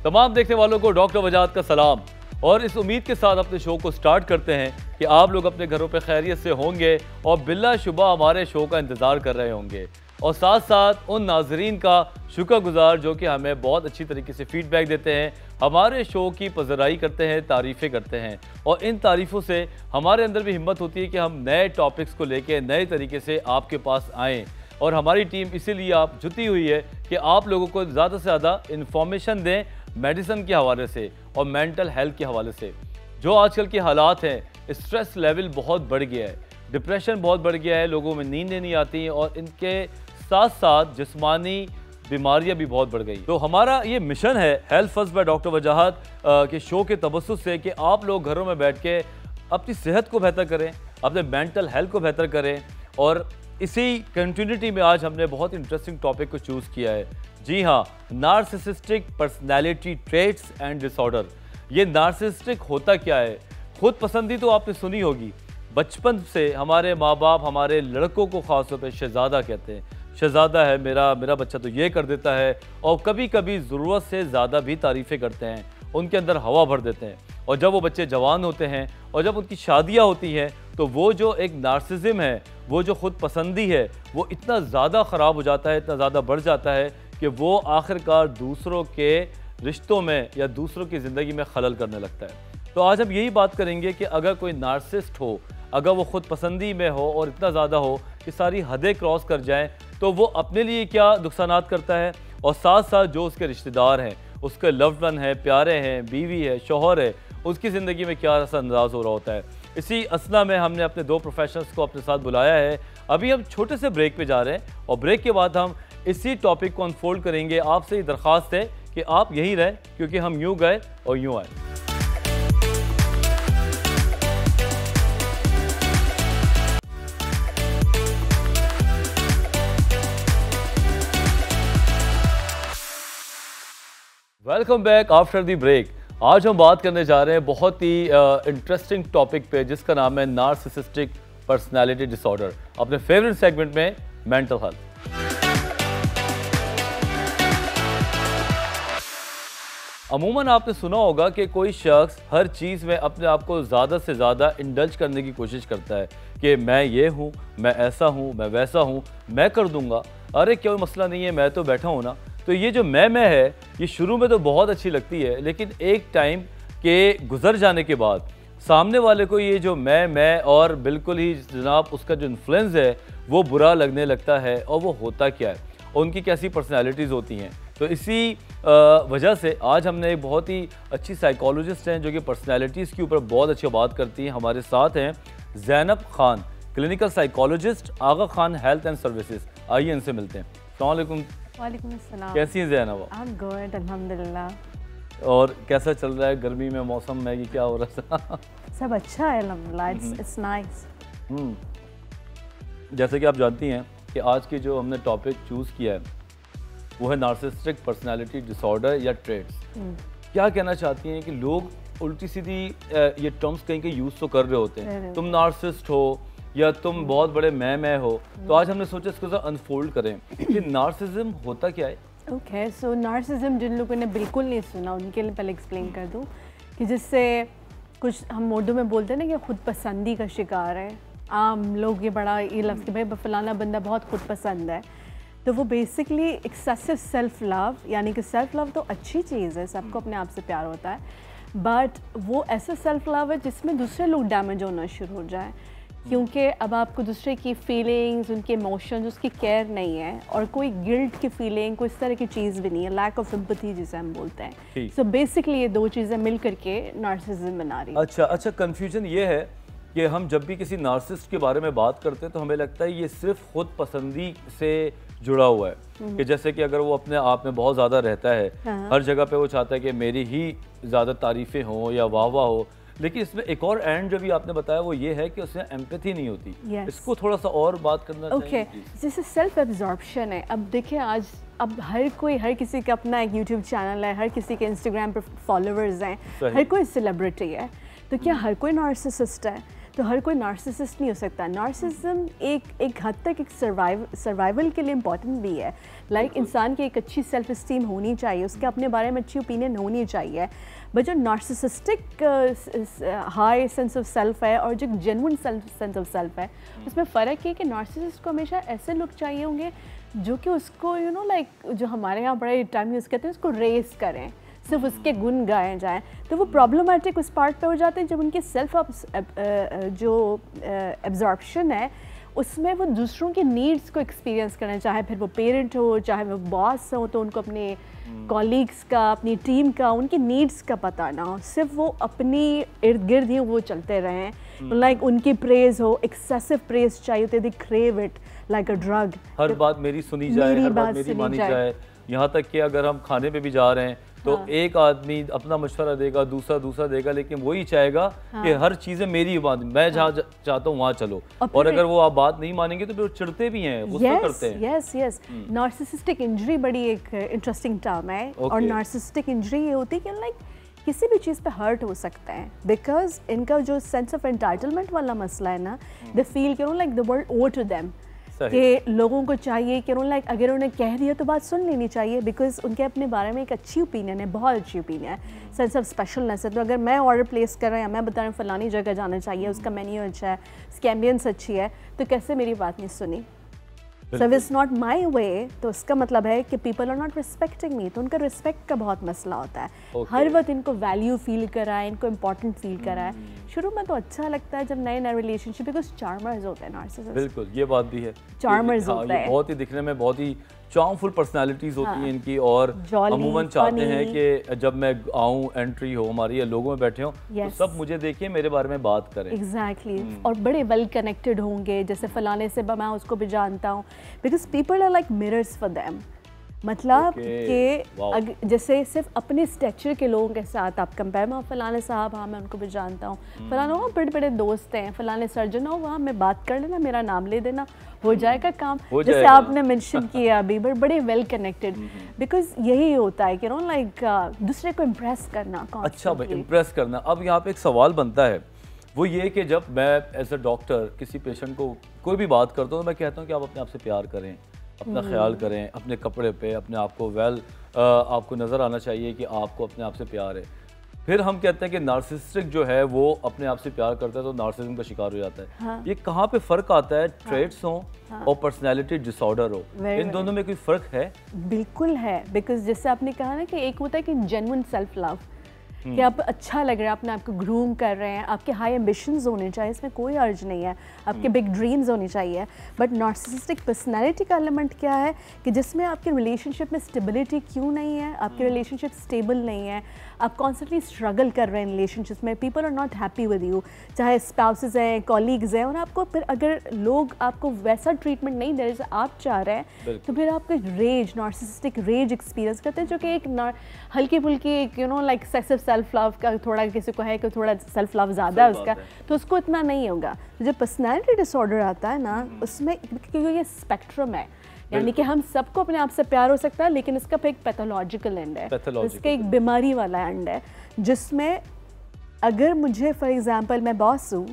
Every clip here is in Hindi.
तमाम देखने वालों को डॉक्टर वजाहत का सलाम और इस उम्मीद के साथ अपने शो को स्टार्ट करते हैं कि आप लोग अपने घरों पे खैरियत से होंगे और बिल्लाशुबा हमारे शो का इंतज़ार कर रहे होंगे और साथ साथ उन नाजरीन का शुक्रगुजार जो कि हमें बहुत अच्छी तरीके से फीडबैक देते हैं, हमारे शो की पजराई करते हैं, तारीफ़ें करते हैं और इन तारीफ़ों से हमारे अंदर भी हिम्मत होती है कि हम नए टॉपिक्स को लेके नए तरीके से आपके पास आएँ। और हमारी टीम इसीलिए आप जुटी हुई है कि आप लोगों को ज़्यादा से ज़्यादा इन्फॉर्मेशन दें मेडिसिन के हवाले से और मेंटल हेल्थ के हवाले से। जो आजकल के हालात हैं, स्ट्रेस लेवल बहुत बढ़ गया है, डिप्रेशन बहुत बढ़ गया है, लोगों में नींदें नहीं आती और इनके साथ साथ जिस्मानी बीमारियां भी बहुत बढ़ गई। तो हमारा ये मिशन है हेल्थ फर्स्ट बाय डॉक्टर वजाहत के शो के तबस्सुस से कि आप लोग घरों में बैठ के अपनी सेहत को बेहतर करें, अपने मेंटल हेल्थ को बेहतर करें। और इसी कंटिन्यूटी में आज हमने बहुत इंटरेस्टिंग टॉपिक को चूज़ किया है। जी हाँ, narcissistic personality traits and disorder. ये नार्सिसिस्टिक होता क्या है? खुद पसंदी तो आपने सुनी होगी, बचपन से हमारे माँ बाप हमारे लड़कों को ख़ास तौर पर शहज़ादा कहते हैं। शहज़ादा है मेरा बच्चा तो ये कर देता है, और कभी कभी ज़रूरत से ज़्यादा भी तारीफ़ें करते हैं, उनके अंदर हवा भर देते हैं। और जब वो बच्चे जवान होते हैं और जब उनकी शादियाँ होती हैं तो वो जो एक नार्सिसिज्म है, वो जो खुद पसंदी है, वो इतना ज़्यादा ख़राब हो जाता है, इतना ज़्यादा बढ़ जाता है कि वो आखिरकार दूसरों के रिश्तों में या दूसरों की ज़िंदगी में खलल करने लगता है। तो आज हम यही बात करेंगे कि अगर कोई नार्सिसिस्ट हो, अगर वो खुद पसंदी में हो और इतना ज़्यादा हो कि सारी हदें क्रॉस कर जाएं, तो वो अपने लिए क्या नुकसानात करता है और साथ साथ जो उसके रिश्तेदार हैं, उसके लव्ड वन है, प्यारे हैं, बीवी है, शौहर है, उसकी ज़िंदगी में क्या असरअंदाज हो रहा होता है। इसी असना में हमने अपने दो प्रोफेशनल्स को अपने साथ बुलाया है। अभी हम छोटे से ब्रेक पे जा रहे हैं और ब्रेक के बाद हम इसी टॉपिक को अनफोल्ड करेंगे। आपसे ये दरख्वास्त है कि आप यहीं रहें, क्योंकि हम यूँ गए और यूँ आए। Welcome back after the break. आज हम बात करने जा रहे हैं बहुत ही इंटरेस्टिंग टॉपिक पे, जिसका नाम है नार्सिसिस्टिक पर्सनालिटी डिसऑर्डर, अपने फेवरेट सेगमेंट में मेंटल हेल्थ। अमूमन आपने सुना होगा कि कोई शख्स हर चीज़ में अपने आप को ज़्यादा से ज़्यादा इंडल्ज करने की कोशिश करता है कि मैं ये हूँ, मैं ऐसा हूँ, मैं वैसा हूँ, मैं कर दूँगा, अरे कोई मसला नहीं है, मैं तो बैठा हूँ ना। तो ये जो मैं है, ये शुरू में तो बहुत अच्छी लगती है, लेकिन एक टाइम के गुजर जाने के बाद सामने वाले को ये जो मैं और बिल्कुल ही जनाब उसका जो इन्फ्लुएंस है वो बुरा लगने लगता है। और वो होता क्या है, उनकी कैसी पर्सनालिटीज़ होती हैं। तो इसी वजह से आज हमने एक बहुत ही अच्छी साइकोलॉजिस्ट हैं जो कि पर्सनालिटीज़ के ऊपर बहुत अच्छी बात करती हैं। हमारे साथ हैं Zainab Khan, clinical psychologist, Aga Khan health and services. आइए इनसे मिलते हैं। अस्सलाम वालेकुम। वालेकुम अस्सलाम। कैसी हैं ज़ैनब? आई एम गुड, अल्हम्दुलिल्लाह। और कैसा चल रहा है गर्मी में मौसम में, ये क्या हो रहा है? सब अच्छा है अल्हम्दुलिल्लाह, इट्स नाइस। जैसे कि आप जानती हैं कि आज की जो हमने टॉपिक चूज़ किया है वो है नार्सिसिस्टिक पर्सनालिटी डिसऑर्डर या ट्रेट्स। क्या कहना चाहती हैं कि लोग उल्टी सीधी ये टर्म्स कहीं के यूज़ तो कर रहे होते हैं, तुम नार्सिसिस्ट हो या तुम बहुत बड़े मैं हो। तो आज हमने सोचा इसको ज़रा अनफोल्ड करें कि नार्सिसिज्म होता क्या है। ओके, सो नार्सिसिज्म जिन लोगों ने बिल्कुल नहीं सुना उनके लिए पहले एक्सप्लेन कर दूं कि जिससे कुछ हम उर्दू में बोलते हैं ना कि खुद पसंदी का शिकार है। आम लोग ये बड़ा ये लफ्ज़ कि भाई फलाना बंदा बहुत खुद पसंद है, तो वो बेसिकली एक्सेसिव सेल्फ लव, यानी कि सेल्फ लव तो अच्छी चीज़ है, सबको अपने आप से प्यार होता है, बट वो ऐसा सेल्फ लव है जिसमें दूसरे लोग डैमेज होना शुरू हो जाए, क्योंकि अब आपको दूसरे की फीलिंग्स, उनके इमोशंस, उसकी केयर नहीं है और कोई गिल्ट की फीलिंग, कोई इस तरह की चीज़ भी नहीं है, लैक ऑफ सिंपैथी जिसे हम बोलते हैं। सो बेसिकली ये दो चीज़ें मिल करके नार्सिसिज्म बना रही है। अच्छा, कंफ्यूजन ये है कि हम जब भी किसी नार्सिसिस्ट के बारे में बात करते हैं तो हमें लगता है ये सिर्फ खुद पसंदी से जुड़ा हुआ है कि जैसे कि अगर वो अपने आप में बहुत ज़्यादा रहता है, हर जगह पे वो चाहता है कि मेरी ही ज़्यादा तारीफ़ें हों या वाह हो। लेकिन इसमें एक और एंड जो भी आपने बताया वो ये है कि उसमें एम्पैथी नहीं होती। इसको थोड़ा सा और बात करना चाहिए। जैसे सेल्फ एब्जॉर्प्शन है। अब देखिए आज अब हर किसी का अपना एक यूट्यूब चैनल है, हर किसी के इंस्टाग्राम पर फॉलोअर्स हैं, हर कोई सेलिब्रिटी है, तो क्या हर कोई नार्सिसिस्ट है? तो हर कोई नार्सिसिस्ट नहीं हो सकता। नार्सिसिज्म एक हद तक एक सर्वाइवल के लिए इम्पॉर्टेंट भी है। लाइक इंसान की एक अच्छी सेल्फ इस्टीम होनी चाहिए, उसके अपने बारे में अच्छी ओपिनियन होनी चाहिए। बट जो narcissistic high sense of self है और जो जेन्युइन सेंस ऑफ सेल्फ है, उसमें फ़र्क है कि नार्सिसिस्ट को हमेशा ऐसे लोग चाहिए होंगे जो कि उसको लाइक जो हमारे यहाँ बड़े टाइम यूज़ करते हैं, उसको रेस करें, सिर्फ उसके गुण गाए जाएं। तो वो प्रॉब्लमेटिक उस पार्ट पे हो जाते हैं जब उनके सेल्फ जो एब्जॉर्प्शन है उसमें वो दूसरों के नीड्स को एक्सपीरियंस करना, चाहे फिर वो पेरेंट हो, चाहे वो बॉस हो, तो उनको अपने कॉलीग्स का, अपनी टीम का, उनकी नीड्स का पता ना हो, सिर्फ वो अपनी इर्द गिर्द ही वो चलते रहें। लाइक उनकी प्रेज हो, एक्सेसिव प्रेज चाहिए होती है, they crave it like a drug. हर बात मेरी सुनी जाए, हर बात मेरी मानी जाए। यहाँ तक कि अगर हम खाने पे भी जा रहे हैं तो एक आदमी अपना मशवरा देगा, दूसरा देगा, लेकिन वही चाहेगा कि हर चीज़ें मेरी बात, मैं जहाँ चाहता हूँ वहाँ चलो। और अगर वो आप बात नहीं मानेंगे तो फिर चिढ़ते भी हैं, गुस्सा करते हैं। यस नार्सिसिस्टिक इंजरी बड़ी एक इंटरेस्टिंग टर्म है। और नार्सिसिस्टिक इंजरी ये होती है कि लाइक किसी भी चीज़ पे हर्ट हो सकता है, बिकॉज इनका जो सेंस ऑफ एंटाइटलमेंट वाला मसला है ना, they feel like the world owe to them, कि लोगों को चाहिए कि लाइक अगर उन्हें कह दिया तो बात सुन लेनी चाहिए, बिकॉज उनके अपने बारे में एक अच्छी ओपिनियन है, बहुत अच्छी ओपिनियन है, सेंस ऑफ स्पेशलनेस है। तो अगर मैं ऑर्डर प्लेस कर रहा हूँ या मैं बता रहा हूँ फलानी जगह जाना चाहिए, उसका मेन्यू अच्छा है, उसकी एम्बियंस अच्छी है, तो कैसे मेरी बात नहीं सुनी? So if it's not my way, तो उसका मतलब है कि people are not respecting me, तो उनका रिस्पेक्ट का बहुत मसला होता है। हर वक्त इनको वैल्यू फील कराए, इनको इम्पोर्टेंट फील कराए। शुरू में तो अच्छा लगता है जब नए रिलेशनशिप, बिकॉज चार्मर्स होते हैं नार्सिसिस्ट। बिल्कुल, ये बात भी है, चार्मर्स होता है, बहुत ही दिखने में बहुत ही चार्मफुल पर्सनालिटीज होती हैं इनकी, और अमूमन चाहते हैं कि जब मैं आऊँ, एंट्री हो हमारी या लोगों में बैठे हों, तो सब मुझे देखिए, मेरे बारे में बात करें। एग्जैक्टली और बड़े वेल कनेक्टेड होंगे, जैसे फलाने से मैं उसको भी जानता हूँ, because people are like mirrors for them. मतलब कि जैसे सिर्फ अपने स्टेचर के लोगों के साथ आप कंपेयर, मैं फलाने साहब, हाँ मैं उनको भी जानता हूँ, फलाना हो बड़े बड़े दोस्त हैं, फलाने सर्जन हो, वहाँ मैं बात कर लेना, मेरा नाम ले देना, हो जाएगा काम, जैसे आपने मेंशन किया अभी, बड़े वेल कनेक्टेड। बिकॉज यही होता है कि लाइक दूसरे को इम्प्रेस करना। अच्छा भाई, इम्प्रेस करना। अब यहाँ पे एक सवाल बनता है, वो ये कि जब मैं एज अ डॉक्टर किसी पेशेंट को कोई भी बात करता हूँ तो मैं कहता हूँ कि आप अपने आप से प्यार करें, अपना ख्याल करें, अपने कपड़े पे अपने आप को आपको नज़र आना चाहिए कि आपको अपने आप से प्यार है। फिर हम कहते हैं कि नार्सिसिस्टिक जो है वो अपने आप से प्यार करता है तो नार्सिसिज्म का शिकार हो जाता है। हाँ। ये कहाँ पे फ़र्क आता है? ट्रेट्स हो और पर्सनैलिटी डिसऑर्डर हो, इन दोनों में कोई फ़र्क है? बिल्कुल है, बिकॉज जैसे आपने कहा ना कि एक होता है कि जेन्युइन सेल्फ लव, कि आप अच्छा लग रहा है, अपने आपको ग्रूम कर रहे हैं, आपके हाई एम्बिशंस होने चाहिए, इसमें कोई अर्ज नहीं है, आपके बिग ड्रीम्स होनी चाहिए। बट नार्सिसिस्टिक पर्सनैलिटी का एलिमेंट क्या है कि जिसमें आपके रिलेशनशिप में स्टेबिलिटी क्यों नहीं है, आपके रिलेशनशिप स्टेबल नहीं है, आप कॉन्स्टेंटली स्ट्रगल कर रहे हैं रिलेशनशिप में, people are not happy with you, चाहे स्पाउसेस हैं, कॉलीग्स हैं, और आपको फिर अगर लोग आपको वैसा ट्रीटमेंट नहीं दे रहे जैसे आप चाह रहे हैं, तो फिर आपको रेज, नार्सिसिस्टिक रेज एक्सपीरियंस करते हैं, जो कि एक हल्की फुल्की एक लाइक एक्सेसिव सेल्फ लव का, थोड़ा किसी को है कि थोड़ा सेल्फ लव ज़्यादा है उसका, तो उसको इतना नहीं होगा। तो जब पर्सनैलिटी डिसऑर्डर आता है ना, उसमें क्योंकि ये स्पेक्ट्रम है, यानी कि हम सबको अपने आप से प्यार हो सकता है, लेकिन इसका एक पैथोलॉजिकल एंड है, इसका एक बीमारी वाला एंड है, जिसमें अगर मुझे फॉर एग्जांपल मैं बॉस हूँ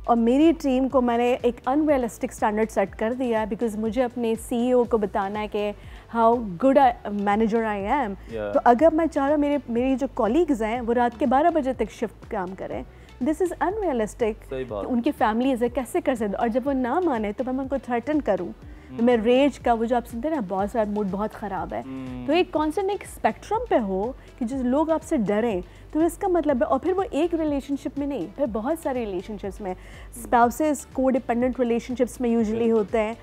और मेरी टीम को मैंने एक अनरियलिस्टिक स्टैंडर्ड सेट कर दिया है, बिकॉज मुझे अपने सीईओ को बताना है कि how good manager I am, तो अगर मैं चाह रहा हूँ मेरी जो कॉलीग्स हैं वो रात के 12 बजे तक शिफ्ट काम करें, दिस इज़ अनरियलिस्टिक। उनकी फैमिलीज है, कैसे कर सकते, और जब वो ना माने तो मैं उनको थ्रेटन करूँ, तो मैं रेज का वो जो आप सुनते हैं ना, बॉस का मूड बहुत ख़राब है, तो एक कॉन्सेंट एक स्पेक्ट्रम पे हो कि जो लोग आपसे डरें, तो इसका मतलब है, और फिर वो एक रिलेशनशिप में नहीं, फिर बहुत सारे रिलेशनशिप्स में, स्पाउसेस को डिपेंडेंट रिलेशनशिप्स में यूजुअली होते हैं,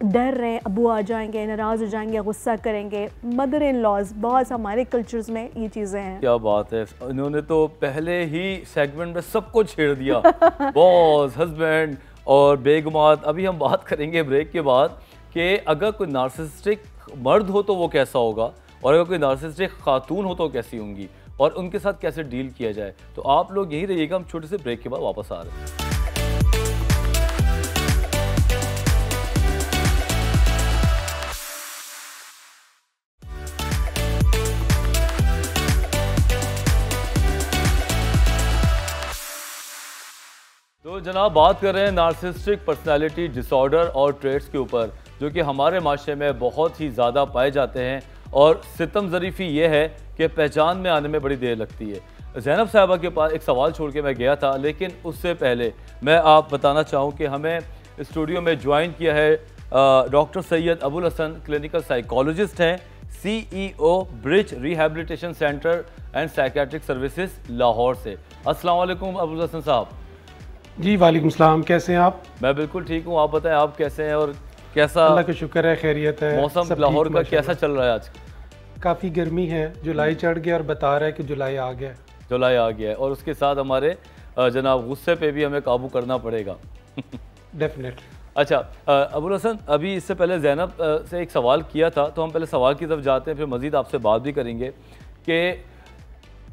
डर रहे हैं अबू आ जाएंगे, नाराज़ हो जाएंगे, गुस्सा करेंगे, मदर इन लॉज, बहुत हमारे कल्चर्स में ये चीज़ें हैं। क्या बात है, इन्होंने तो पहले ही सेगमेंट में सबको छेड़ दिया बॉस, हस्बैंड और बेगमात। अभी हम बात करेंगे ब्रेक के बाद कि अगर कोई नार्सिसिस्टिक मर्द हो तो वो कैसा होगा, और अगर कोई नार्सिसिस्टिक खातून हो तो कैसी होंगी, और उनके साथ कैसे डील किया जाए। तो आप लोग यहीं रहिएगा, हम छोटे से ब्रेक के बाद वापस आ रहे हैं। तो जनाब बात कर रहे हैं नार्सिसिस्टिक पर्सनालिटी डिसऑर्डर और ट्रेट्स के ऊपर, जो कि हमारे माशरे में बहुत ही ज़्यादा पाए जाते हैं और सितम ज़रीफ़ी ये है कि पहचान में आने में बड़ी देर लगती है। ज़ैनब साहिबा के पास एक सवाल छोड़ के मैं गया था, लेकिन उससे पहले मैं आप बताना चाहूँ कि हमें स्टूडियो में ज्वाइन किया है doctor Syed Abul Hasan, clinical psychologist हैं, CEO Bridge rehabilitation centre and psychiatric services Lahore से। अस्सलाम वालेकुम अबुल हसन साहब। जी वालेकुम सलाम, कैसे हैं आप? मैं बिल्कुल ठीक हूँ, आप बताएं आप कैसे हैं और कैसा अल्लाह का शुक्र है, खैरियत है। मौसम लाहौर का कैसा चल रहा है आज? काफ़ी गर्मी है, जुलाई चढ़ गया और बता रहा है कि जुलाई आ गया। जुलाई आ गया है और उसके साथ हमारे जनाब गुस्से पे भी हमें काबू करना पड़ेगा। डेफिनेटली। अच्छा अबुल हसन, अभी इससे पहले ज़ैनब से एक सवाल किया था, तो हम पहले सवाल की तरफ जाते हैं, फिर मज़ीद आपसे बात भी करेंगे कि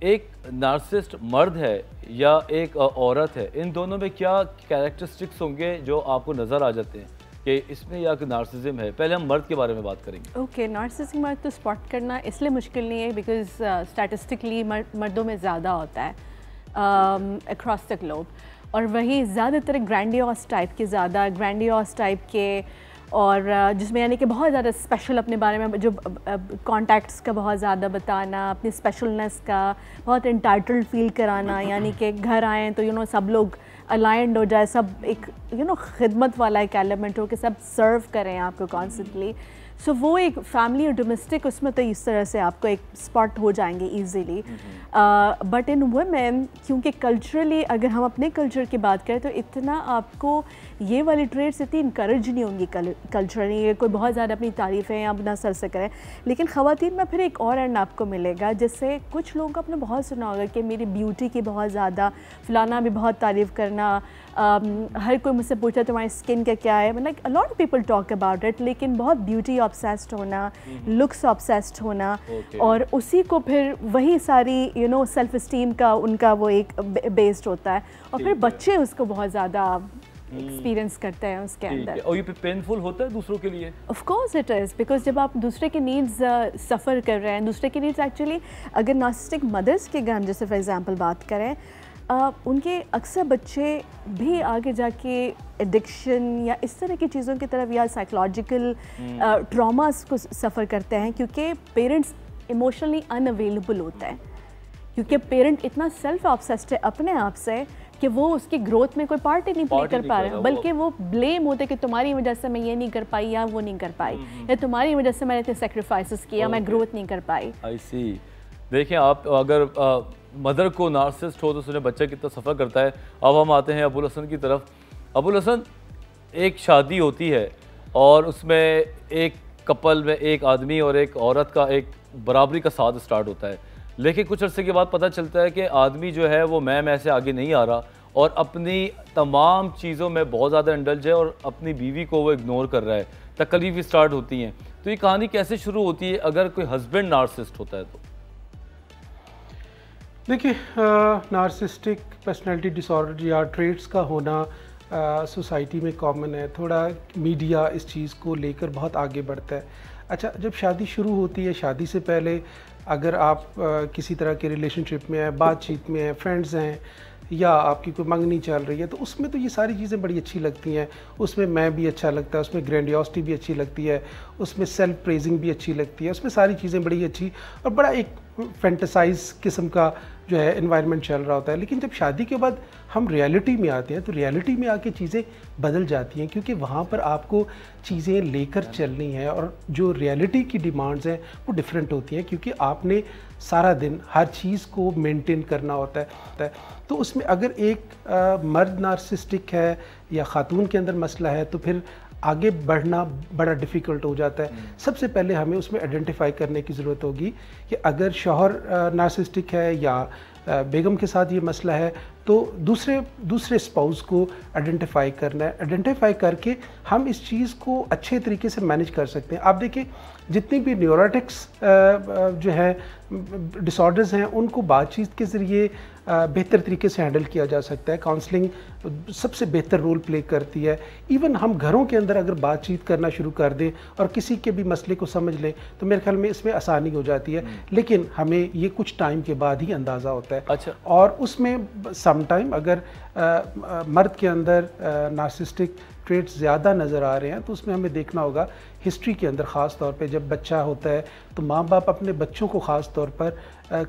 एक नार्सिसिस्ट मर्द है या एक औरत है, इन दोनों में क्या कैरेक्टरिस्टिक्स होंगे जो आपको नज़र आ जाते हैं कि इसमें या नार्सिसिज्म है? पहले हम मर्द के बारे में बात करेंगे। ओके, नार्सिसिज्म मर्द तो स्पॉट करना इसलिए मुश्किल नहीं है बिकॉज स्टैटिस्टिकली मर्दों में ज़्यादा होता है अक्रॉस द ग्लोब, और वही ज़्यादातर ग्रैंडियोस टाइप के, ज़्यादा ग्रैंडियोस टाइप के, और जिसमें यानी कि बहुत ज़्यादा स्पेशल अपने बारे में जो कॉन्टैक्ट्स का बहुत ज़्यादा बताना, अपनी स्पेशलनेस का, बहुत इंटाइटल्ड फील कराना, यानी कि घर आएँ तो सब लोग अलाइंड हो जाए, सब एक खिदमत वाला एक एलिमेंट हो कि सब सर्व करें आपको कॉन्स्टेंटली। सो वो एक फैमिली और डोमेस्टिक, उसमें तो इस तरह से आपको एक स्पॉट हो जाएंगे ईजीली। बट इन वुमेन, क्योंकि कल्चरली अगर हम अपने कल्चर की बात करें तो इतना आपको ये वाली ट्रेड्स इतनी इनकरेज नहीं होंगी कल्चरली, कोई बहुत ज़्यादा अपनी तारीफ़ें आप ना सर से करें। लेकिन ख़वातीन में फिर एक और एंड आपको मिलेगा, जिससे कुछ लोगों को आपने बहुत सुना होगा कि मेरी ब्यूटी की बहुत ज़्यादा, फलाना भी बहुत तारीफ़ करना, हर कोई मुझसे पूछा तुम्हारी स्किन का क्या है, मतलब a lot of people talk about it, लेकिन बहुत ब्यूटी ऑब्सेस्ड होना, लुक्स ऑब्सेस्ड होना, और उसी को फिर वही सारी सेल्फ इस्टीम का उनका वो एक बेस्ड होता है, और फिर बच्चे उसको बहुत ज़्यादा एक्सपीरियंस करते हैं उसके अंदर। और ये पेनफुल होता है दूसरों के लिए? Of course it is, because जब आप दूसरे के नीड्स सफ़र कर रहे हैं, दूसरे के नीड्स एक्चुअली, अगर नार्सिसिस्टिक मदर्स के हम जैसे फॉर एग्जांपल बात करें, उनके अक्सर बच्चे भी आगे जाके एडिक्शन या इस तरह की चीज़ों की तरफ या साइकोलॉजिकल ट्रॉमास को सफ़र करते हैं, क्योंकि पेरेंट्स इमोशनली अनअवेलेबल होता है, क्योंकि पेरेंट इतना सेल्फ ऑब्सेस्ड है अपने आप से कि वो उसकी ग्रोथ में कोई पार्ट ही नहीं प्ले कर पा रहे हैं, बल्कि वो ब्लेम होते कि तुम्हारी वजह से मैं ये नहीं कर पाई या वो नहीं कर पाई, या तुम्हारी वजह से मैंने इतने सेक्रीफाइसेस किया, मैं ग्रोथ नहीं कर पाई। आई सी। देखिए, आप अगर मदर को नार्सिसिस्ट हो तो उसने बच्चा कितना सफ़र करता है। अब हम आते हैं अबुल हसन की तरफ। अबुल हसन, एक शादी होती है और उसमें एक कपल में एक आदमी और एक औरत का एक बराबरी का साथ स्टार्ट होता है, लेकिन कुछ अर्से के बाद पता चलता है कि आदमी जो है वो मैं से आगे नहीं आ रहा और अपनी तमाम चीज़ों में बहुत ज़्यादा इंडल्ज है और अपनी बीवी को वो इग्नोर कर रहा है। तकलीफ़ें स्टार्ट होती हैं। तो ये कहानी कैसे शुरू होती है अगर कोई हस्बैंड नार्सिसिस्ट होता है तो? देखिए, नार्सिसिस्टिक पर्सनालिटी डिसऑर्डर या ट्रेट्स का होना सोसाइटी में कॉमन है। थोड़ा मीडिया इस चीज़ को लेकर बहुत आगे बढ़ता है। अच्छा, जब शादी शुरू होती है, शादी से पहले अगर आप किसी तरह के रिलेशनशिप में हैं, बातचीत में हैं, फ्रेंड्स हैं, या आपकी कोई मंगनी चल रही है, तो उसमें तो ये सारी चीज़ें बड़ी अच्छी लगती हैं। उसमें मैं भी अच्छा लगता है, उसमें ग्रैंडियोसिटी भी अच्छी लगती है, उसमें सेल्फ प्रेजिंग भी अच्छी लगती है, उसमें सारी चीज़ें बड़ी अच्छी और बड़ा एक फैंटेसाइज किस्म का जो है एनवायरनमेंट चल रहा होता है। लेकिन जब शादी के बाद हम रियलिटी में आते हैं तो रियलिटी में आके चीज़ें बदल जाती हैं, क्योंकि वहाँ पर आपको चीज़ें लेकर चलनी है और जो रियलिटी की डिमांड्स हैं वो डिफरेंट होती हैं, क्योंकि आपने सारा दिन हर चीज़ को मेंटेन करना होता है। तो उसमें अगर एक मर्द नार्सिसिस्टिक है या ख़ातून के अंदर मसला है तो फिर आगे बढ़ना बड़ा डिफ़िकल्ट हो जाता है। सबसे पहले हमें उसमें आइडेंटिफाई करने की ज़रूरत होगी कि अगर शौहर नार्सिसिस्टिक है या बेगम के साथ ये मसला है तो दूसरे स्पाउस को आइडेंटिफाई करना है। आइडेंटिफाई करके हम इस चीज़ को अच्छे तरीके से मैनेज कर सकते हैं। आप देखिए, जितनी भी न्यूरोटिक्स जो है डिसऑर्डर्स हैं उनको बातचीत के ज़रिए बेहतर तरीके से हैंडल किया जा सकता है। काउंसलिंग सबसे बेहतर रोल प्ले करती है। इवन हम घरों के अंदर अगर बातचीत करना शुरू कर दें और किसी के भी मसले को समझ लें तो मेरे ख्याल में इसमें आसानी हो जाती है, लेकिन हमें ये कुछ टाइम के बाद ही अंदाज़ा होता है। अच्छा। और उसमें सम टाइम अगर मर्द के अंदर नार्सिसिस्टिक ट्रेट्स ज़्यादा नज़र आ रहे हैं तो उसमें हमें देखना होगा हिस्ट्री के अंदर ख़ास तौर पे जब बच्चा होता है तो माँ बाप अपने बच्चों को ख़ास तौर पर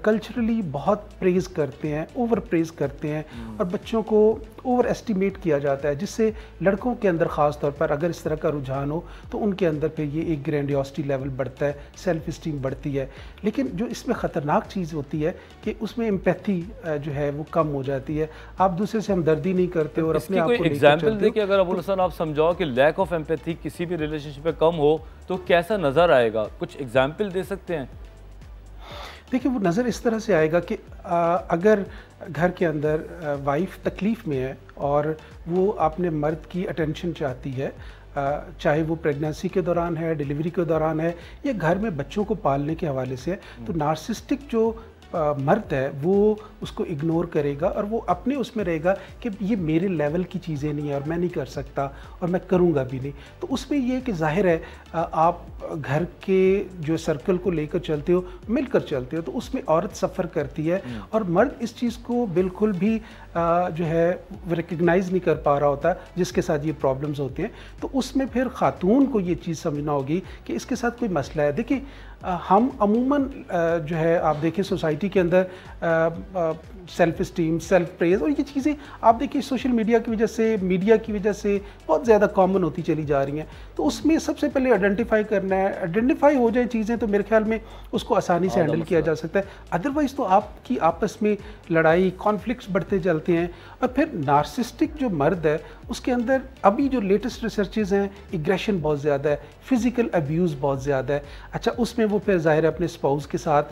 कल्चरली बहुत प्रेज़ करते हैं, ओवर प्रेज़ करते हैं और बच्चों को ओवर एस्टिमेट किया जाता है, जिससे लड़कों के अंदर ख़ास तौर पर अगर इस तरह का रुझान हो तो उनके अंदर फिर ये एक ग्रैंडियोसिटी लेवल बढ़ता है, सेल्फ इस्टीम बढ़ती है। लेकिन जो इसमें ख़तरनाक चीज़ होती है कि उसमें एम्पैथी जो है वो कम हो जाती है। आप दूसरे से हमदर्दी नहीं करते और अपने आप को एग्जाम्पल देखिए, अगर अबुल हसन आप समझाओ कि लैक ऑफ एम्पैथी किसी भी रिलेशनशिप में कम हो तो कैसा नज़र आएगा, कुछ एग्जाम्पल दे सकते हैं? देखिए वो नज़र इस तरह से आएगा कि अगर घर के अंदर वाइफ तकलीफ़ में है और वो अपने मर्द की अटेंशन चाहती है, चाहे वो प्रेगनेंसी के दौरान है, डिलीवरी के दौरान है या घर में बच्चों को पालने के हवाले से है, तो नार्सिसिस्टिक जो मर्द है वो उसको इग्नोर करेगा और वो अपने उसमें रहेगा कि ये मेरे लेवल की चीज़ें नहीं है और मैं नहीं कर सकता और मैं करूँगा भी नहीं। तो उसमें ये कि जाहिर है आप घर के जो सर्कल को लेकर चलते हो, मिलकर चलते हो, तो उसमें औरत सफ़र करती है और मर्द इस चीज़ को बिल्कुल भी जो है रिकग्नाइज़ नहीं कर पा रहा होता जिसके साथ ये प्रॉब्लम्स होते हैं। तो उसमें फिर ख़ातून को ये चीज़ समझना होगी कि इसके साथ कोई मसला है। देखिए हम अमूमन जो है आप देखिए सोसाइटी के अंदर सेल्फ इस्टीम, सेल्फ प्रेज और ये चीज़ें आप देखिए सोशल मीडिया की वजह से, मीडिया की वजह से बहुत ज़्यादा कॉमन होती चली जा रही हैं। तो उसमें सबसे पहले आइडेंटिफाई करना है, आइडेंटिफाई हो जाए चीज़ें तो मेरे ख्याल में उसको आसानी से हैंडल किया जा सकता है। अदरवाइज़ तो आपकी आपस में लड़ाई, कॉन्फ्लिक्ट्स बढ़ते चलते हैं। और फिर नार्सिसिस्टिक जो मर्द है उसके अंदर अभी जो लेटेस्ट रिसर्चेज हैं, एग्रेशन बहुत ज़्यादा है, फिज़िकल अब्यूज़ बहुत ज़्यादा है। अच्छा, उसमें वो फिर ज़ाहिर है अपने स्पाउस के साथ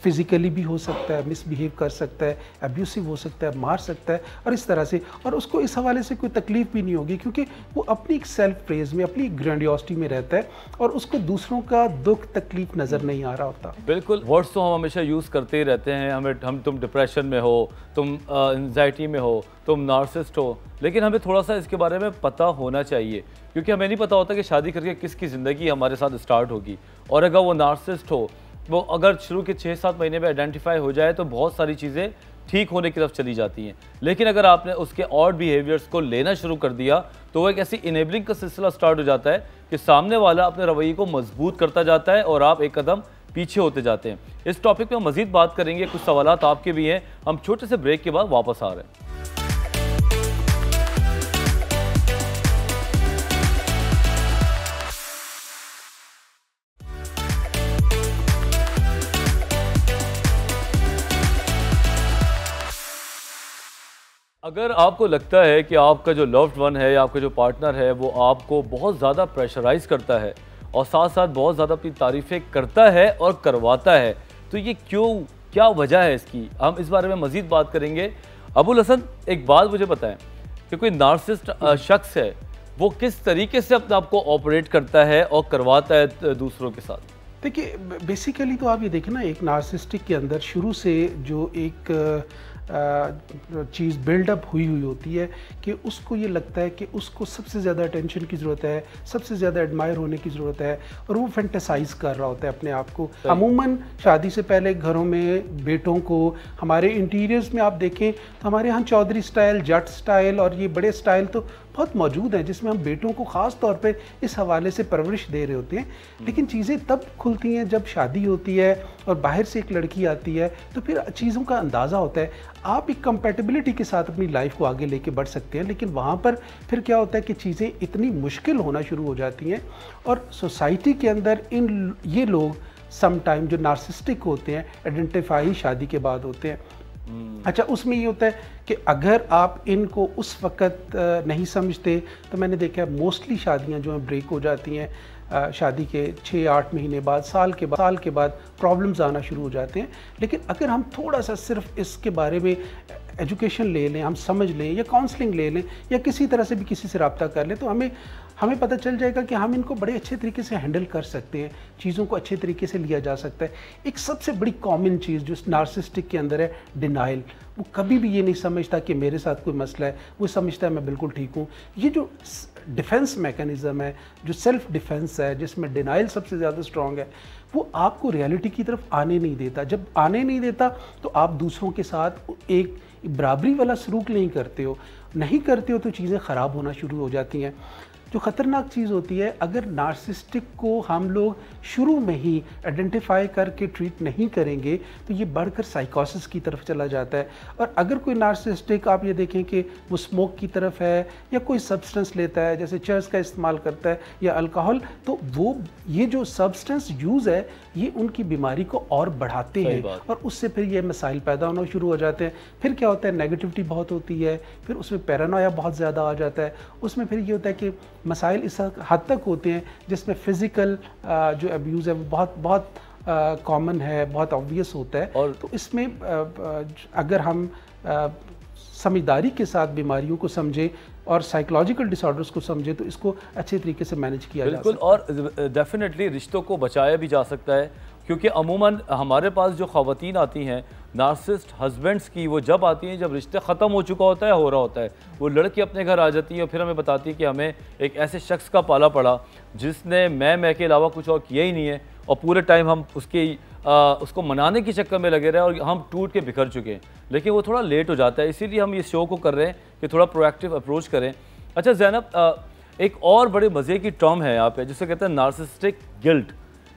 फिज़िकली भी हो सकता है, मिसबिहेव कर सकता है, अब्यूसिव हो सकता है, मार सकता है और इस तरह से, और उसको इस हवाले से कोई तकलीफ़ भी नहीं होगी क्योंकि वो अपनी एक सेल्फ प्रेज में, अपनी ग्रैंडियोसिटी में रहता है और उसको दूसरों का दुख तकलीफ नज़र नहीं आ रहा होता। बिल्कुल, वर्ड्स तो हम हमेशा यूज़ करते ही रहते हैं, तुम डिप्रेशन में हो, तुम एंजाइटी में हो, तुम नार्सिसिस्ट हो, लेकिन हमें थोड़ा सा इसके बारे में पता होना चाहिए क्योंकि हमें नहीं पता होता कि शादी करके किसकी ज़िंदगी हमारे साथ स्टार्ट होगी। और अगर वो नार्सिसिस्ट हो, वो अगर शुरू के 6-7 महीने में आइडेंटिफाई हो जाए तो बहुत सारी चीज़ें ठीक होने की तरफ चली जाती हैं। लेकिन अगर आपने उसके और बिहेवियर्स को लेना शुरू कर दिया तो वो एक ऐसी इनेबलिंग का सिलसिला स्टार्ट हो जाता है कि सामने वाला अपने रवैये को मजबूत करता जाता है और आप एक कदम पीछे होते जाते हैं। इस टॉपिक पे हम मज़ीद बात करेंगे, कुछ सवालात आपके भी हैं। हम छोटे से ब्रेक के बाद वापस आ रहे हैं। अगर आपको लगता है कि आपका जो लव्ड वन है या आपका जो पार्टनर है वो आपको बहुत ज़्यादा प्रेशराइज़ करता है और साथ साथ बहुत ज़्यादा अपनी तारीफ़ें करता है और करवाता है, तो ये क्यों, क्या वजह है इसकी, हम इस बारे में मज़ीद बात करेंगे। अबुल हसन, एक बात मुझे बताएं कि कोई नार्सिसिस्ट शख्स है वो किस तरीके से अपने आप को ऑपरेट करता है और करवाता है दूसरों के साथ? देखिए बेसिकली तो आप ये देखें ना, एक नार्सिसिस्टिक के अंदर शुरू से जो एक चीज़ बिल्डअप हुई होती है कि उसको ये लगता है कि उसको सबसे ज़्यादा अटेंशन की ज़रूरत है, सबसे ज़्यादा एडमायर होने की ज़रूरत है और वो फैंटेसाइज कर रहा होता है अपने आप को। अमूमन शादी से पहले घरों में बेटों को, हमारे इंटीरियर्स में आप देखें तो हमारे यहाँ चौधरी स्टाइल, जट स्टाइल और ये बड़े स्टाइल तो बहुत मौजूद हैं जिसमें हम बेटों को ख़ास तौर पे इस हवाले से परवरिश दे रहे होते हैं। लेकिन चीज़ें तब खुलती हैं जब शादी होती है और बाहर से एक लड़की आती है, तो फिर चीज़ों का अंदाज़ा होता है। आप एक कंपैटिबिलिटी के साथ अपनी लाइफ को आगे लेके बढ़ सकते हैं, लेकिन वहाँ पर फिर क्या होता है कि चीज़ें इतनी मुश्किल होना शुरू हो जाती हैं और सोसाइटी के अंदर ये लोग सम टाइम जो नार्सिसिस्टिक होते हैं आइडेंटिफाई शादी के बाद होते हैं। अच्छा, उसमें ये होता है कि अगर आप इनको उस वक़्त नहीं समझते तो मैंने देखा है मोस्टली शादियां जो हैं ब्रेक हो जाती हैं शादी के 6-8 महीने बाद, साल के बाद प्रॉब्लम्स आना शुरू हो जाते हैं। लेकिन अगर हम थोड़ा सा सिर्फ इसके बारे में एजुकेशन ले लें, हम समझ लें या काउंसलिंग ले लें या किसी तरह से भी किसी से रब्ता कर लें, तो हमें पता चल जाएगा कि हम इनको बड़े अच्छे तरीके से हैंडल कर सकते हैं, चीज़ों को अच्छे तरीके से लिया जा सकता है। एक सबसे बड़ी कॉमन चीज़ जो नार्सिसिस्टिक के अंदर है, डिनाइल। वो कभी भी ये नहीं समझता कि मेरे साथ कोई मसला है, वो समझता है मैं बिल्कुल ठीक हूँ। ये जो डिफेंस मैकेनिज़्म है, जो सेल्फ डिफेंस है, जिसमें डिनाइल सबसे ज़्यादा स्ट्रॉन्ग है, वो आपको रियलिटी की तरफ आने नहीं देता। जब आने नहीं देता तो आप दूसरों के साथ एक बराबरी वाला सलूक नहीं करते हो तो चीज़ें ख़राब होना शुरू हो जाती हैं। जो ख़तरनाक चीज़ होती है, अगर नार्सिसिस्टिक को हम लोग शुरू में ही आइडेंटिफाई करके ट्रीट नहीं करेंगे तो ये बढ़कर साइकोसिस की तरफ चला जाता है। और अगर कोई नार्सिसिस्टिक आप ये देखें कि वो स्मोक की तरफ है या कोई सब्सटेंस लेता है, जैसे चर्च का इस्तेमाल करता है या अल्कोहल, तो वो ये जो सब्सटेंस यूज़ है ये उनकी बीमारी को और बढ़ाते हैं और उससे फिर ये मसाइल पैदा होना शुरू हो जाते हैं। फिर क्या होता है, नेगेटिविटी बहुत होती है, फिर उसमें पैरानोया बहुत ज़्यादा आ जाता है। उसमें फिर ये होता है कि मसाइल इस हद तक होते हैं जिसमें फ़िज़िकल जो अब्यूज़ है वो बहुत बहुत कॉमन है, बहुत ऑब्वियस होता है। और तो इसमें अगर हम समझदारी के साथ बीमारियों को समझें और साइकोलॉजिकल डिसऑर्डर्स को समझें तो इसको अच्छे तरीके से मैनेज किया जा सकता है। और डेफिनेटली रिश्तों को बचाया भी जा सकता है, क्योंकि अमूमन हमारे पास जो ख़वातीन आती हैं नार्सिसिस्ट हस्बैंड्स की, वो जब आती हैं जब रिश्ते ख़त्म हो चुका होता है, हो रहा होता है। वो लड़की अपने घर आ जाती है और फिर हमें बताती है कि हमें एक ऐसे शख्स का पाला पड़ा जिसने मैं के अलावा कुछ और किया ही नहीं है, और पूरे टाइम हम उसको मनाने के चक्कर में लगे रहे और हम टूट के बिखर चुके हैं। लेकिन वो थोड़ा लेट हो जाता है, इसीलिए हम इस शो को कर रहे हैं कि थोड़ा प्रोएक्टिव अप्रोच करें। अच्छा ज़ैनब, एक और बड़े मज़े की टर्म है यहाँ पे जिसे कहते हैं नार्सिसिस्टिक गिल्ट।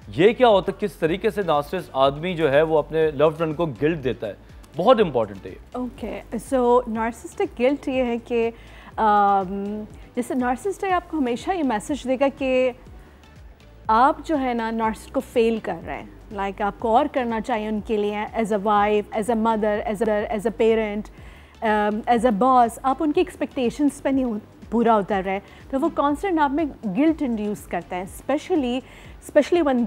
ये क्या होता है, किस तरीके से नार्सिसिस्ट आदमी जो है वो अपने लव्ड वन को गिल्ट देता है, बहुत इंपॉर्टेंट है। ओके, सो नार्सिसिस्टिक गिल्ट ये है कि जैसे नार्सिसिस्ट है आपको हमेशा ये मैसेज देगा कि आप जो है ना नार्सिसिस्ट को फेल कर रहे हैं, लाइक आपको और करना चाहिए उनके लिए, as a wife, as a mother, as a parent, as a boss. आप उनकी एक्सपेक्टेशंस पे नहीं पूरा उतर रहे, तो वो कॉन्स्टेंट आप में गिल्ट इंड्यूस करते हैं, स्पेशली वन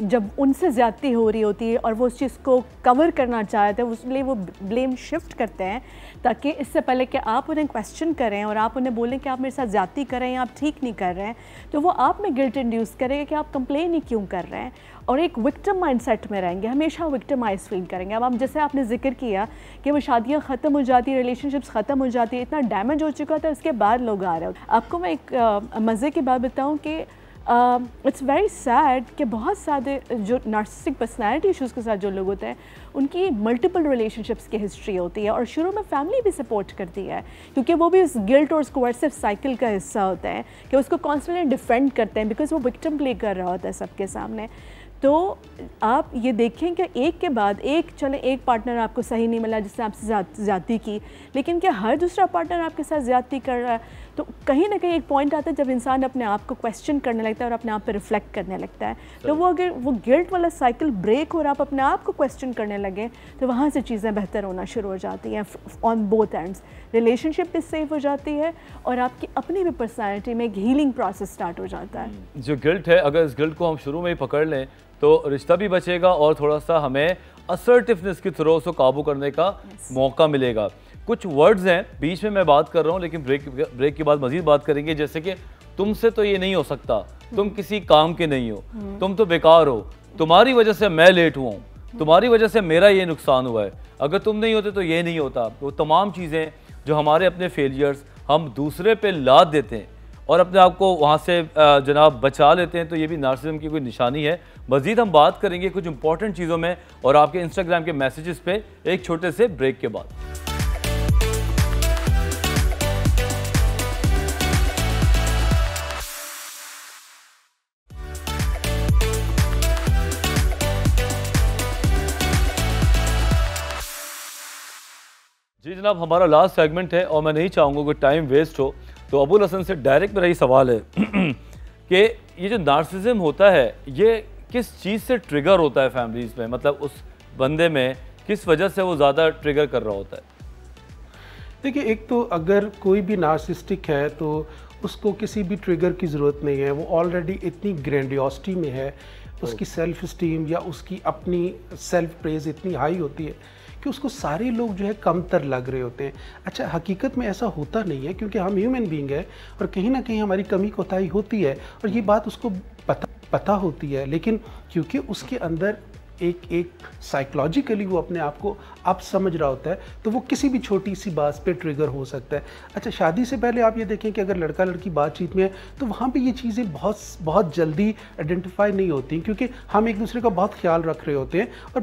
जब उनसे ज़्यादती हो रही होती है और वो उस चीज़ को कवर करना चाहते हैं, उसलिए वो ब्लेम शिफ्ट करते हैं ताकि इससे पहले कि आप उन्हें क्वेश्चन करें और आप उन्हें बोलें कि आप मेरे साथ ज़्यादती कर रहे हैं, आप ठीक नहीं कर रहे हैं, तो वो आप में गिल्ट इंड्यूस करेगा कि आप कंप्लेन ही क्यों कर रहे हैं, और एक विक्टिम माइंडसेट में रहेंगे, हमेशा विक्टिमाइज फील करेंगे। अब हम जैसे आपने जिक्र किया कि वो शादियाँ ख़त्म हो जाती है, रिलेशनशिप्स ख़त्म हो जाती है, इतना डैमेज हो चुका था, उसके बाद लोग आ रहे हो। आपको मैं एक मज़े की बात बताऊँ कि इट्स वेरी सैड कि बहुत सारे जो नार्सिसिस्टिक पर्सनैलिटी इशूज़ के साथ जो लोग होते हैं उनकी मल्टीपल रिलेशनशिप्स की हिस्ट्री होती है, और शुरू में फैमिली भी सपोर्ट करती है क्योंकि वो भी उस गिल्ट और उस कोवर्सिव साइकिल का हिस्सा होता है कि उसको कॉन्स्टेंटली डिफेंड करते हैं बिकॉज वो विक्टिम प्ले कर रहा होता है सबके सामने। तो आप ये देखें कि एक के बाद एक, चले एक पार्टनर आपको सही नहीं मिला जिसने आपसे ज़्यादती की, लेकिन क्या हर दूसरा पार्टनर आपके साथ ज़्यादती कर रहा है? तो कहीं ना कहीं एक पॉइंट आता है जब इंसान अपने आप को क्वेश्चन करने लगता है और अपने आप पे रिफ्लेक्ट करने लगता है, तो वो अगर वो गिल्ट वाला साइकिल ब्रेक हो और आप अपने आप को क्वेश्चन करने लगे तो वहाँ से चीज़ें बेहतर होना शुरू हो जाती हैं ऑन बोथ एंड्स। रिलेशनशिप भी सेफ हो जाती है और आपकी अपनी भी पर्सनैलिटी में एक हीलिंग प्रोसेस स्टार्ट हो जाता है। जो गिल्ट है, अगर इस गिल्ट को हम शुरू में ही पकड़ लें तो रिश्ता भी बचेगा और थोड़ा सा हमें असर्टिवनेस की थ्रू उसको काबू करने का मौका मिलेगा। कुछ वर्ड्स हैं, बीच में मैं बात कर रहा हूँ लेकिन ब्रेक के बाद मजीद बात करेंगे, जैसे कि तुमसे तो ये नहीं हो सकता, तुम किसी काम के नहीं हो, तुम तो बेकार हो, तुम्हारी वजह से मैं लेट हुआ हूँ, तुम्हारी वजह से मेरा ये नुकसान हुआ है, अगर तुम नहीं होते तो ये नहीं होता। वो तमाम चीज़ें जो हमारे अपने फेलियर्स हम दूसरे पे लाद देते हैं और अपने आप को वहाँ से जनाब बचा लेते हैं, तो ये भी नार्सिसिज्म की कोई निशानी है। मज़ीद हम बात करेंगे कुछ इंपॉर्टेंट चीज़ों में और आपके इंस्टाग्राम के मैसेजेस पे एक छोटे से ब्रेक के बाद। जी जनाब, हमारा लास्ट सेगमेंट है और मैं नहीं चाहूँगा कि टाइम वेस्ट हो, तो अबुल हसन से डायरेक्ट मेरा ही सवाल है कि ये जो नार्सिसिज्म होता है ये किस चीज़ से ट्रिगर होता है फैमिलीज़ में, मतलब उस बंदे में किस वजह से वो ज़्यादा ट्रिगर कर रहा होता है? देखिए, एक तो अगर कोई भी नार्सिसिस्टिक है तो उसको किसी भी ट्रिगर की ज़रूरत नहीं है, वो ऑलरेडी इतनी ग्रैंडियोसिटी में है, उसकी सेल्फ इस्टीम या उसकी अपनी सेल्फ प्रेज इतनी हाई होती है कि उसको सारे लोग जो है कमतर लग रहे होते हैं। अच्छा, हकीकत में ऐसा होता नहीं है, क्योंकि हम ह्यूमन बीइंग है और कहीं ना कहीं हमारी कमी कोताही होती है और ये बात उसको पता होती है, लेकिन क्योंकि उसके अंदर एक साइकोलॉजिकली वो अपने आप को अब समझ रहा होता है, तो वो किसी भी छोटी सी बात पे ट्रिगर हो सकता है। अच्छा, शादी से पहले आप ये देखें कि अगर लड़का लड़की बातचीत में है तो वहाँ पे ये चीज़ें बहुत जल्दी आइडेंटिफाई नहीं होती, क्योंकि हम एक दूसरे का बहुत ख्याल रख रहे होते हैं और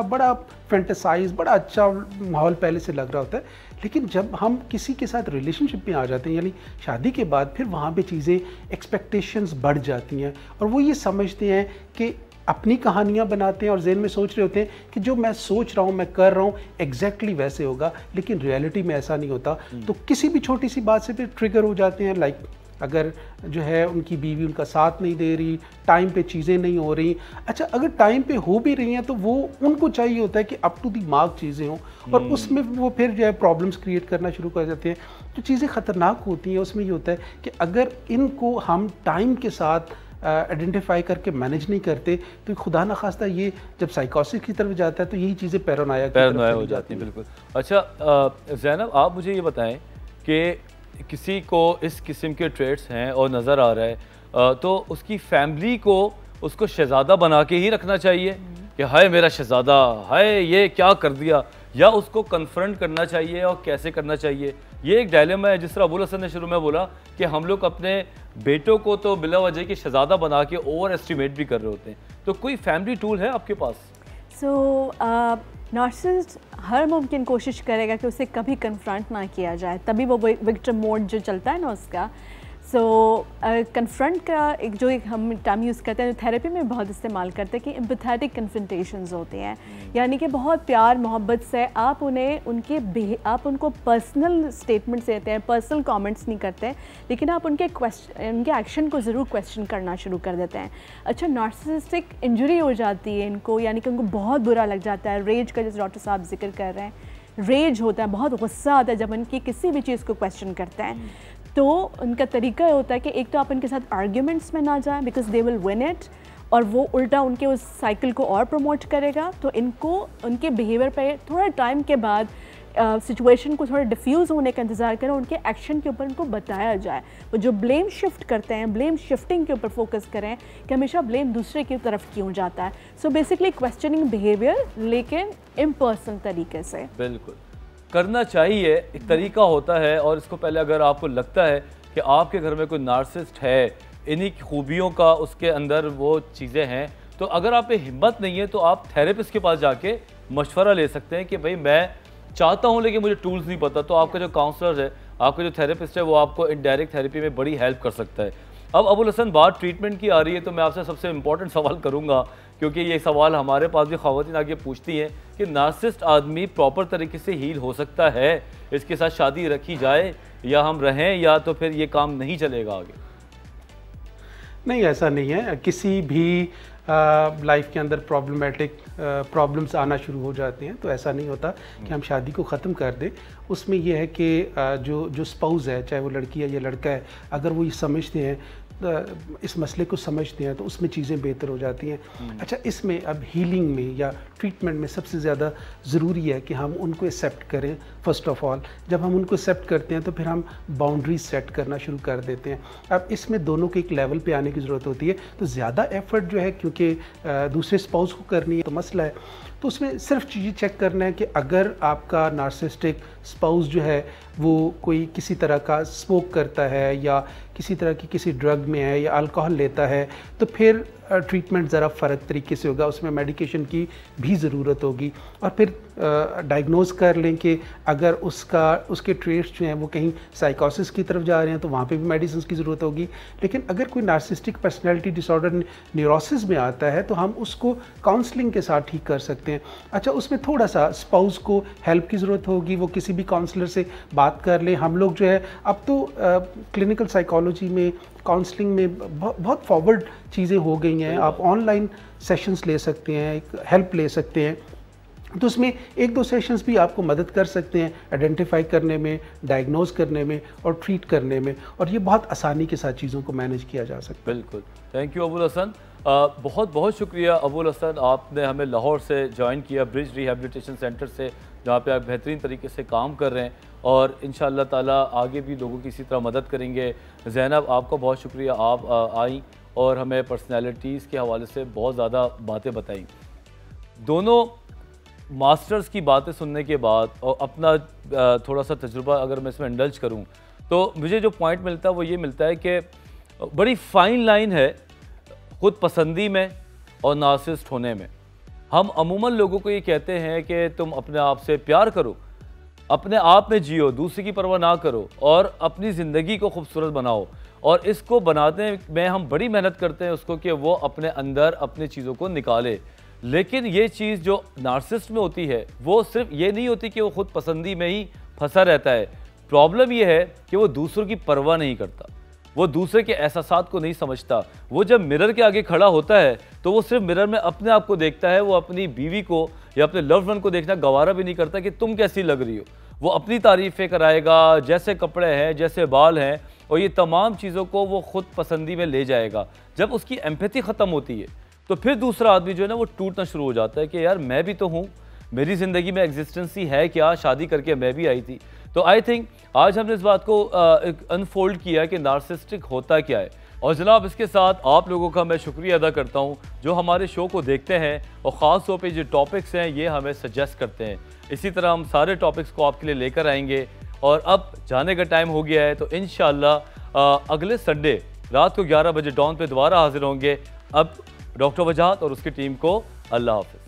बड़ा फैंटेसाइज, बड़ा अच्छा माहौल पहले से लग रहा होता है। लेकिन जब हम किसी के साथ रिलेशनशिप में आ जाते हैं, यानी शादी के बाद, फिर वहाँ पे चीज़ें, एक्सपेक्टेशंस बढ़ जाती हैं और वो ये समझते हैं कि अपनी कहानियाँ बनाते हैं और ज़हन में सोच रहे होते हैं कि जो मैं सोच रहा हूँ, मैं कर रहा हूँ, एग्जैक्टली वैसे होगा, लेकिन रियलिटी में ऐसा नहीं होता। तो किसी भी छोटी सी बात से फिर ट्रिगर हो जाते हैं। लाइक अगर जो है उनकी बीवी उनका साथ नहीं दे रही, टाइम पे चीज़ें नहीं हो रही। अच्छा, अगर टाइम पे हो भी रही हैं तो वो उनको चाहिए होता है कि अप टू द मार्क चीज़ें हों, और उसमें वो फिर जो है प्रॉब्लम्स क्रिएट करना शुरू कर देते हैं। जो चीज़ें ख़तरनाक होती हैं उसमें ये होता है कि अगर इनको हम टाइम के साथ आइडेंटिफाई करके मैनेज नहीं करते तो खुदा न खास्ता ये जब साइकोसिस की तरफ जाता है तो यही चीज़ें पैरानोया हो जाती हैं। बिल्कुल। अच्छा ज़ैनब, आप मुझे ये बताएं कि किसी को इस किस्म के ट्रेड्स हैं और नज़र आ रहा है तो उसकी फैमिली को उसको शहज़ादा बना के ही रखना चाहिए कि हाय मेरा शहज़ादा, हाय ये क्या कर दिया, या उसको कन्फ्रंट करना चाहिए और कैसे करना चाहिए? ये एक डायलेमा है। जिस तरह अबुल हसन ने शुरू में बोला कि हम लोग अपने बेटों को तो बिला वजह की शहज़ादा बना के ओवर एस्टिमेट भी कर रहे होते हैं, तो कोई फैमिली टूल है आपके पास? नार्सिसिस्ट हर मुमकिन कोशिश करेगा कि उसे कभी कन्फ्रंट ना किया जाए, तभी वो विक्टिम मोड जो चलता है ना उसका। कन्फ्रंट का एक हम टर्म यूज़ करते हैं, थेरेपी में बहुत इस्तेमाल करते हैं कि एम्पैथेटिक कन्फ्रंटेशंस होते हैं, यानी कि बहुत प्यार मोहब्बत से आप आप उनको पर्सनल स्टेटमेंट्स देते हैं, पर्सनल कमेंट्स नहीं करते, लेकिन आप उनके एक्शन को ज़रूर क्वेश्चन करना शुरू कर देते हैं। अच्छा, नार्सिसिस्टिक इंजरी हो जाती है इनको, यानी कि उनको बहुत बुरा लग जाता है। रेज का जैसे डॉक्टर साहब जिक्र कर रहे हैं, रेज होता है, बहुत गुस्सा आता है जब उनकी किसी भी चीज़ को क्वेश्चन करते हैं। तो उनका तरीका होता है कि एक तो आप उनके साथ आर्ग्यूमेंट्स में ना जाएं because they will win it, और वो उल्टा उनके उस साइकिल को और प्रमोट करेगा। तो इनको उनके बिहेवियर पे थोड़ा टाइम के बाद सिचुएशन को थोड़ा डिफ्यूज़ होने का इंतज़ार करें, उनके एक्शन के ऊपर उनको बताया जाए। वो जो ब्लेम शिफ्ट करते हैं, ब्लेम शिफ्टिंग के ऊपर फोकस करें कि हमेशा ब्लेम दूसरे की तरफ क्यों जाता है। सो बेसिकली क्वेश्चनिंग बिहेवियर, लेकिन इम्पर्सनल तरीके से। बिल्कुल करना चाहिए, एक तरीका होता है। और इसको पहले अगर आपको लगता है कि आपके घर में कोई नार्सिसिस्ट है, इन्हीं खूबियों का उसके अंदर वो चीज़ें हैं, तो अगर आप पे हिम्मत नहीं है तो आप थेरेपिस्ट के पास जाके मशवरा ले सकते हैं कि भाई मैं चाहता हूं लेकिन मुझे टूल्स नहीं पता। तो आपका जो काउंसलर है, आपका जो थेरेपिस्ट है, वो आपको इनडायरेक्ट थेरेपी में बड़ी हेल्प कर सकता है। अब अबुल हसन, बात ट्रीटमेंट की आ रही है तो मैं आपसे सबसे इंपॉर्टेंट सवाल करूंगा, क्योंकि ये सवाल हमारे पास भी ख़वातीन आगे पूछती हैं कि नार्सिसिस्ट आदमी प्रॉपर तरीके से हील हो सकता है, इसके साथ शादी रखी जाए या हम रहें, या तो फिर ये काम नहीं चलेगा आगे? नहीं, ऐसा नहीं है। किसी भी लाइफ के अंदर प्रॉब्लम्स आना शुरू हो जाते हैं तो ऐसा नहीं होता कि हम शादी को ख़त्म कर दें। उसमें यह है कि जो स्पाउस है, चाहे वो लड़की है या लड़का है, अगर वो ये समझते हैं, इस मसले को समझते हैं, तो उसमें चीज़ें बेहतर हो जाती हैं। अच्छा, इसमें अब हीलिंग में या ट्रीटमेंट में सबसे ज़्यादा ज़रूरी है कि हम उनको एक्सेप्ट करें। फ़र्स्ट ऑफ़ ऑल, जब हम उनको एक्सेप्ट करते हैं तो फिर हम बाउंड्रीज सेट करना शुरू कर देते हैं। अब इसमें दोनों के एक लेवल पे आने की ज़रूरत होती है। तो ज़्यादा एफ़र्ट जो है, क्योंकि दूसरे स्पाउस को करनी है तो मसला है, तो उसमें सिर्फ ये चेक करना है कि अगर आपका नार्सिसिस्टिक स्पाउस जो है वो कोई किसी तरह का स्मोक करता है या किसी तरह की किसी ड्रग में है या अल्कोहल लेता है, तो फिर ट्रीटमेंट ज़रा फ़र्क तरीके से होगा, उसमें मेडिकेशन की भी ज़रूरत होगी। और फिर डायग्नोज कर लें कि अगर उसके ट्रेट्स जो हैं वो कहीं साइकोसिस की तरफ जा रहे हैं तो वहाँ पे भी मेडिसिन की ज़रूरत होगी। लेकिन अगर कोई नार्सिसिस्टिक पर्सनैलिटी डिसऑर्डर न्यूरोसिस में आता है तो हम उसको काउंसलिंग के साथ ठीक कर सकते हैं। अच्छा, उसमें थोड़ा सा स्पाउस को हेल्प की ज़रूरत होगी, वो किसी भी काउंसलर से बात कर लें। हम लोग जो है अब तो क्लिनिकल साइकोलॉजी में, काउंसलिंग में बहुत फॉरवर्ड चीज़ें हो गई हैं। आप ऑनलाइन सेशंस ले सकते हैं, हेल्प ले सकते हैं, तो उसमें 1-2 सेशंस भी आपको मदद कर सकते हैं आइडेंटिफाई करने में, डायग्नोज करने में और ट्रीट करने में, और ये बहुत आसानी के साथ चीज़ों को मैनेज किया जा सकता है। बिल्कुल, थैंक यू अबुल हसन। बहुत बहुत शुक्रिया अबुल हसन, आपने हमें लाहौर से ज्वाइन किया, ब्रिज रिहेबिलिटेशन सेंटर से, जहाँ पे आप बेहतरीन तरीके से काम कर रहे हैं और इंशाअल्लाह ताला आगे भी लोगों की इसी तरह मदद करेंगे। ज़ैनब, आपका बहुत शुक्रिया, आप आई और हमें पर्सनैलिटीज़ के हवाले से बहुत ज़्यादा बातें बताई। दोनों मास्टर्स की बातें सुनने के बाद और अपना थोड़ा सा तजुर्बा अगर मैं इसमें इंडल्ज करूं तो मुझे जो पॉइंट मिलता है वो ये मिलता है कि बड़ी फ़ाइन लाइन है ख़ुद पसंदी में और नार्सिसिस्ट होने में। हम अमूमन लोगों को ये कहते हैं कि तुम अपने आप से प्यार करो, अपने आप में जियो, दूसरे की परवाह ना करो और अपनी ज़िंदगी को खूबसूरत बनाओ, और इसको बनाने में हम बड़ी मेहनत करते हैं उसको कि वो अपने अंदर अपनी चीज़ों को निकाले। लेकिन ये चीज़ जो नार्सिसिस्ट में होती है वो सिर्फ ये नहीं होती कि वो ख़ुद पसंदी में ही फंसा रहता है। प्रॉब्लम ये है कि वो दूसरों की परवाह नहीं करता, वो दूसरे के एहसासात को नहीं समझता। वो जब मिरर के आगे खड़ा होता है तो वो सिर्फ मिरर में अपने आप को देखता है, वो अपनी बीवी को या अपने लव्ड वन को देखना गवारा भी नहीं करता कि तुम कैसी लग रही हो। वो अपनी तारीफ़ें कराएगा, जैसे कपड़े हैं, जैसे बाल हैं, और ये तमाम चीज़ों को वो ख़ुद पसंदी में ले जाएगा। जब उसकी एम्पैथी ख़त्म होती है तो फिर दूसरा आदमी जो है ना वो टूटना शुरू हो जाता है कि यार मैं भी तो हूँ, मेरी ज़िंदगी में एग्जिस्टेंस ही है क्या, शादी करके मैं भी आई थी। तो आई थिंक आज हमने इस बात को अनफोल्ड किया कि नार्सिसिस्टिक होता क्या है। और जनाब, इसके साथ आप लोगों का मैं शुक्रिया अदा करता हूँ जो हमारे शो को देखते हैं और ख़ास तौर पे जो टॉपिक्स हैं ये हमें सजेस्ट करते हैं। इसी तरह हम सारे टॉपिक्स को आपके लिए लेकर आएंगे। और अब जाने का टाइम हो गया है, तो इंशाअल्लाह अगले संडे रात को 11 बजे डॉन पे दोबारा हाजिर होंगे। अब डॉक्टर वजाहत और उसकी टीम को अल्लाह हाफ़िज़।